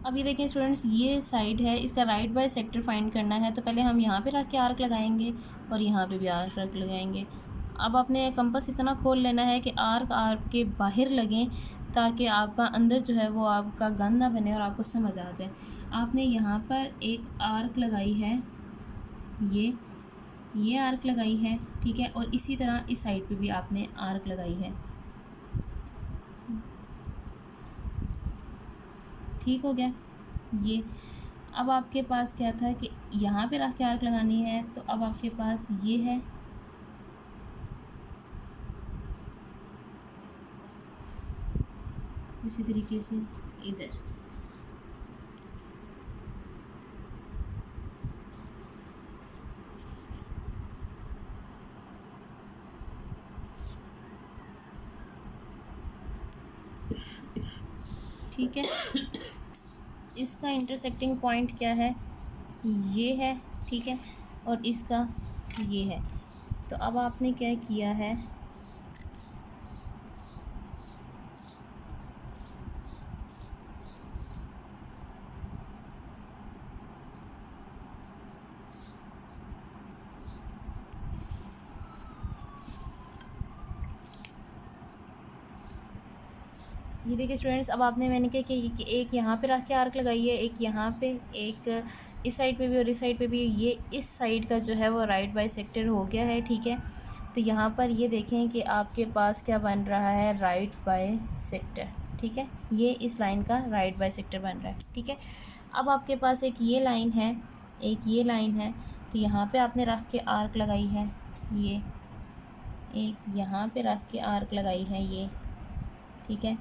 अभी देखिए स्टूडेंट्स, ये साइड है, इसका राइट बाय सेक्टर फाइंड करना है। तो पहले हम यहाँ पे रख के आर्क लगाएंगे और यहाँ पे भी आर्क लगाएंगे। अब आपने कंपास इतना खोल लेना है कि आर्क के बाहर लगें, ताकि आपका अंदर जो है वो आपका गन ना बने और आपको समझ आ जाए। आपने यहाँ पर एक आर्क लगाई है, ये आर्क लगाई है, ठीक है। और इसी तरह इस साइड पे भी आपने आर्क लगाई है, ठीक हो गया ये। अब आपके पास क्या था कि यहाँ पे रख के आर्क लगानी है, तो अब आपके पास ये है, इसी तरीके से इधर। ठीक है, इसका इंटरसेक्टिंग पॉइंट क्या है, ये है, ठीक है। और इसका ये है। तो अब आपने क्या किया है, ये देखिए स्टूडेंट्स, अब आपने मैंने क्या किया कि एक यहाँ पे रख के आर्क लगाई है, एक यहाँ पे, एक इस साइड पे भी और इस साइड पे भी। ये इस साइड का जो है वो राइट बाई सेक्टर हो गया है, ठीक है। तो यहाँ पर ये देखें कि आपके पास क्या बन रहा है, राइट बाई सेक्टर, ठीक है। ये इस लाइन का राइट बाई सेक्टर बन रहा है, ठीक है। अब आपके पास एक ये लाइन है, एक ये लाइन है। तो यहाँ पे आपने रख के आर्क लगाई है, ये एक यहाँ पे रख के आर्क लगाई है, ये, ठीक है।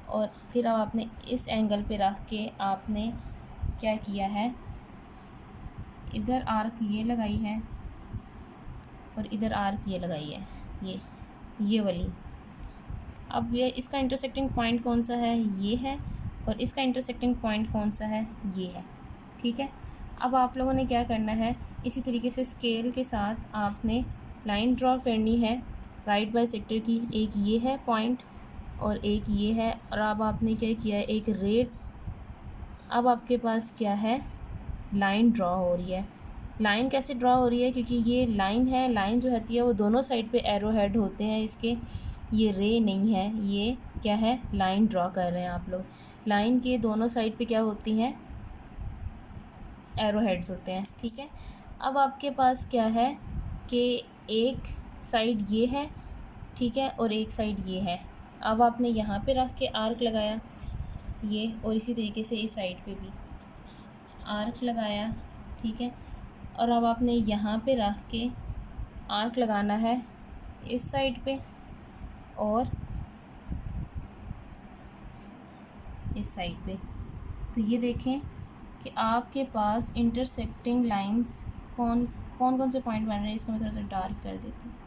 और फिर अब आपने इस एंगल पे रख के आपने क्या किया है, इधर आर्क ये लगाई है और इधर आर्क ये लगाई है, ये वाली। अब ये इसका इंटरसेक्टिंग पॉइंट कौन सा है, ये है। और इसका इंटरसेक्टिंग पॉइंट कौन सा है, ये है, ठीक है। अब आप लोगों ने क्या करना है, इसी तरीके से स्केल के साथ आपने लाइन ड्रॉ करनी है राइट बाय सेक्टर की। एक ये है पॉइंट और एक ये है। और अब आपने क्या किया है, एक रेड, अब आपके पास क्या है, लाइन ड्रॉ हो रही है। लाइन कैसे ड्रॉ हो रही है, क्योंकि ये लाइन है, लाइन जो होती है वो दोनों साइड पे एरो हेड होते हैं इसके। ये रे नहीं है, ये क्या है, लाइन ड्रॉ कर रहे हैं आप लोग। लाइन के दोनों साइड पे क्या होती हैं, एरो हेड्स होते हैं, ठीक है। अब आपके पास क्या है कि एक साइड ये है, ठीक है, और एक साइड ये है। अब आपने यहाँ पे रख के आर्क लगाया ये, और इसी तरीके से इस साइड पे भी आर्क लगाया, ठीक है। और अब आपने यहाँ पे रख के आर्क लगाना है इस साइड पे और इस साइड पे। तो ये देखें कि आपके पास इंटरसेक्टिंग लाइंस कौन कौन से पॉइंट बन रहे हैं। इसको मैं थोड़ा सा डार्क कर देती हूँ।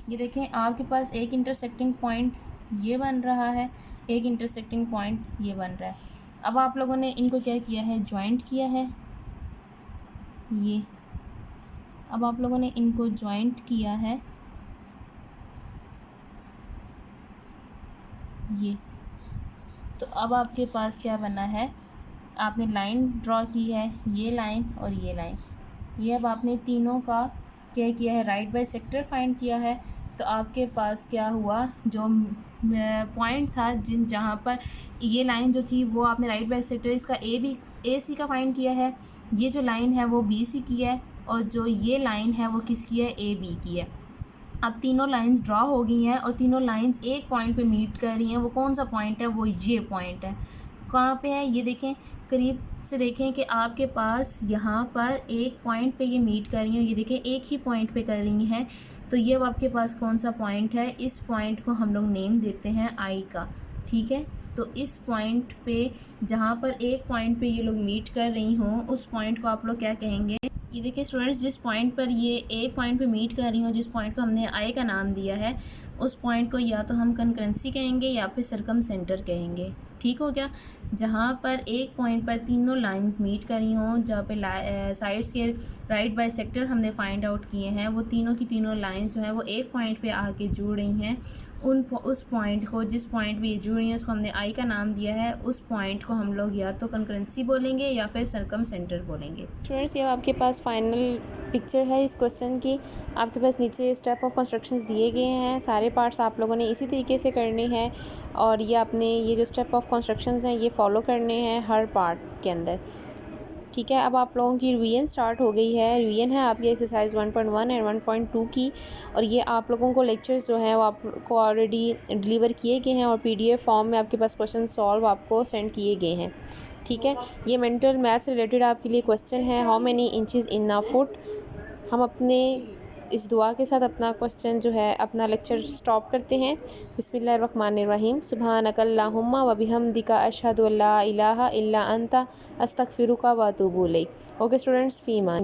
ये देखें, आपके पास एक इंटरसेक्टिंग पॉइंट ये बन रहा है, एक इंटरसेक्टिंग पॉइंट ये बन रहा है। अब आप लोगों ने इनको क्या किया है, जॉइंट किया है ये। अब आप लोगों ने इनको जॉइंट किया है ये। तो अब आपके पास क्या बना है, आपने लाइन ड्रॉ की है, ये लाइन और ये लाइन। ये अब आपने तीनों का क्या किया है, राइट बाय सेक्टर फाइंड किया है। तो आपके पास क्या हुआ, जो पॉइंट था जहाँ पर ये लाइन जो थी वो आपने राइट बाय सेक्टर इसका ए सी का फाइंड किया है। ये जो लाइन है वो बी सी की है, और जो ये लाइन है वो किसकी है, ए बी की है। अब तीनों लाइंस ड्रॉ हो गई हैं और तीनों लाइंस एक पॉइंट पे मीट कर रही हैं। वो कौन सा पॉइंट है, वो ये पॉइंट है। कहाँ पे है, ये देखें, करीब से देखें कि आपके पास यहाँ पर एक पॉइंट पे ये मीट कर रही हैं। ये देखें, एक ही पॉइंट पे कर रही हैं। तो ये अब आपके पास कौन सा पॉइंट है, इस पॉइंट को हम लोग नेम देते हैं आई का, ठीक है। तो इस पॉइंट पे, जहाँ पर एक पॉइंट पे ये लोग मीट कर रही हों, उस पॉइंट को आप लोग क्या कहेंगे। ये देखिए स्टूडेंट्स, जिस पॉइंट पर ये एक पॉइंट पे मीट कर रही हो, जिस पॉइंट को हमने आई का नाम दिया है, उस पॉइंट को या तो हम कंकरेंसी कहेंगे या फिर सर्कम सेंटर कहेंगे, ठीक हो गया। जहाँ पर एक पॉइंट पर तीनों लाइंस मीट करी हों, जहाँ पे साइड्स के राइट बाई सेक्टर हमने फाइंड आउट किए हैं, वो तीनों की तीनों लाइन जो है वो एक पॉइंट पे आके जुड़ रही हैं। उस पॉइंट को, जिस पॉइंट पे ये जुड़ रही हैं, उसको हमने आई का नाम दिया है। उस पॉइंट को हम लोग या तो कंकरेंसी बोलेंगे या फिर सर्कम सेंटर बोलेंगे। स्टूडेंट्स, ये आपके पास फाइनल पिक्चर है इस क्वेश्चन की। आपके पास नीचे स्टेप ऑफ कंस्ट्रक्शंस दिए गए हैं, सारे पार्ट्स आप लोगों ने इसी तरीके से करने हैं और ये आपने ये जो स्टेप ऑफ कंस्ट्रक्शंस हैं ये फॉलो करने हैं हर पार्ट के अंदर। ठीक है, अब आप लोगों की रिवीजन स्टार्ट हो गई है। रिवीजन है आपकी एक्सरसाइज 1.1 एंड 1.2 की, और ये आप लोगों को लेक्चर्स जो हैं वो आपको ऑलरेडी डिलीवर किए गए हैं और PDF फॉर्म में आपके पास क्वेश्चन सॉल्व आपको सेंड किए गए हैं। ठीक है, ये मेंटल मैथ से रिलेटेड आपके लिए क्वेश्चन है, how many inches in a foot. हम अपने इस दुआ के साथ अपना क्वेश्चन जो है, अपना लेक्चर स्टॉप करते हैं। बिस्मिल्लाहिर्रहमानिर्रहीम, सुब्हानकल्लाहुम्मा व बिहम्दिका अशहदु अल्ला इलाहा इल्ला अंता अस्तगफिरुका व अतूबु इलैक। ओके स्टूडेंट्स, फी ईमान।